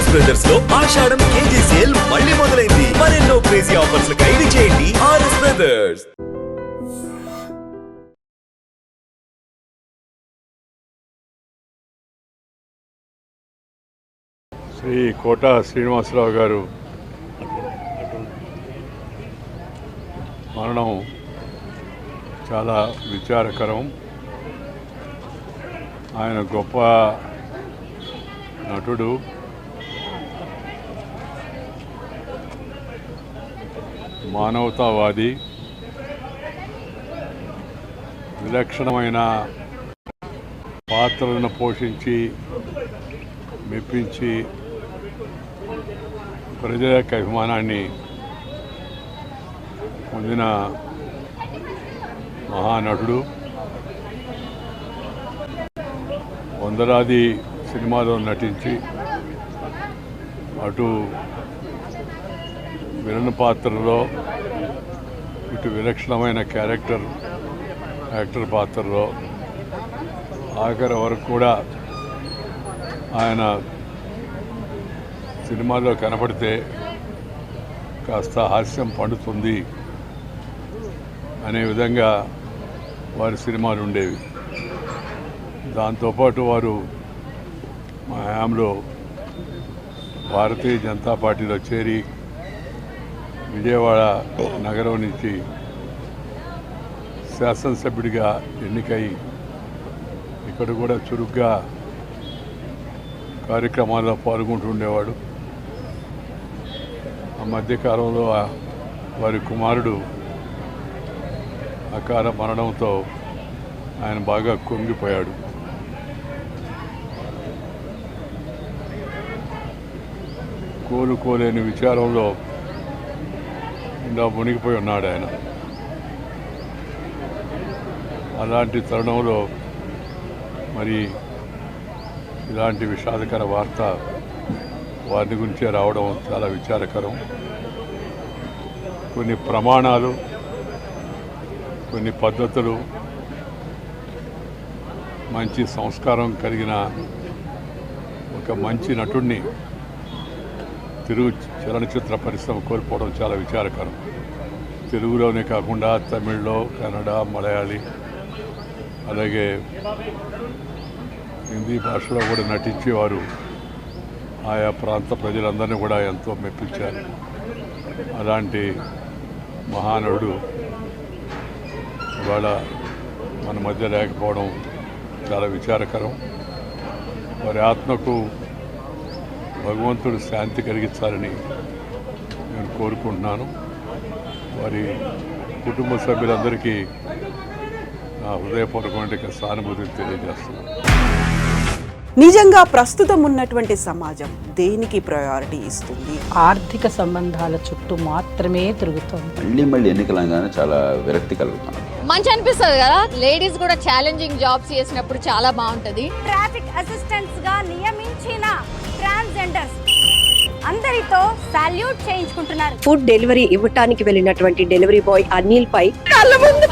RS brothers లో ఆషాఢం KG sale మళ్ళీ మొదలైంది. మరెన్నో క్రేజీ ఆఫర్స్ ఖైదీ చేయండి ఆర్ఎస్ బ్రదర్స్. శ్రీ కోట శ్రీనివాసరావు గారు మరణం చాలా విచారకరం. ఆయన గొప్ప నటుడు, మానవతావాది, విలక్షణమైన పాత్రలను పోషించి మెప్పించి ప్రజల యొక్క అభిమానాన్ని పొందిన మహానటుడు. వందలాది సినిమాలో నటించి అటు విలన్ పాత్రలో ఇటు విలక్షణమైన యాక్టర్ పాత్రలో ఆఖరి వరకు కూడా ఆయన సినిమాలో కనపడితే కాస్త హాస్యం పండుతుంది అనే విధంగా వారి సినిమాలు ఉండేవి. దాంతోపాటు వారు మా హయాంలో భారతీయ జనతా పార్టీలో చేరి విజయవాడ నగరం నుంచి శాసనసభ్యుడిగా ఎన్నికై ఇక్కడ కూడా చురుగ్గా కార్యక్రమాల్లో పాల్గొంటూ ఉండేవాడు. ఆ మధ్యకాలంలో వారి కుమారుడు అకాల మరణంతో ఆయన బాగా కుంగిపోయాడు. కోలుకోలేని విచారంలో ఇలా మునిగిపోయి ఉన్నాడు ఆయన. అలాంటి తరుణంలో మరి ఇలాంటి విషాదకర వార్త వారి గురించే రావడం చాలా విచారకరం. కొన్ని ప్రమాణాలు, కొన్ని పద్ధతులు, మంచి సంస్కారం కలిగిన ఒక మంచి నటుడిని తెలుగు చలనచిత్ర పరిశ్రమ కోల్పోవడం చాలా విచారకరం. తెలుగులోనే కాకుండా తమిళ్లో, కన్నడ, మలయాళీ, అలాగే హిందీ భాషలో కూడా నటించేవారు ఆయా ప్రాంత ప్రజలందరినీ కూడా ఎంతో మెప్పించారు. అలాంటి మహానటుడు ఇవాళ మన మధ్య లేకపోవడం చాలా విచారకరం. వారి ఆత్మకు భగవంతుడు శాంతి కలిగించాలని నేను కోరుకుంటున్నాను. వారి కుటుంబ సభ్యులందరికీ నా హృదయపూర్వకమైన సానుభూతిని తెలియజేస్తున్నాను. నిజంగా ప్రస్తుతం ఉన్నటువంటి సమాజం దేనికి ప్రయారిటీ ఇస్తుంది? ఆర్థిక సంబంధాల చుట్టూ మాత్రమే తిరుగుతుంది. మళ్ళీ ఎన్నికలంగానే చాలా విరక్తి కలుగుతాను. మంచి అనిపిస్తుంది కదా, లేడీస్ కూడా ఛాలెంజింగ్ జాబ్స్ చేసినప్పుడు చాలా బాగుంటది. ట్రాఫిక్ అసిస్టెంట్స్ గా నియమించిన ట్రాన్స్జెండర్స్ అందరితో సాల్యూట్ చేయించుకుంటున్నారు. ఫుడ్ డెలివరీ ఇవ్వటానికి వెళ్ళినటువంటి డెలివరీ బాయ్ అనిల్ పై కళ్ళ ముందు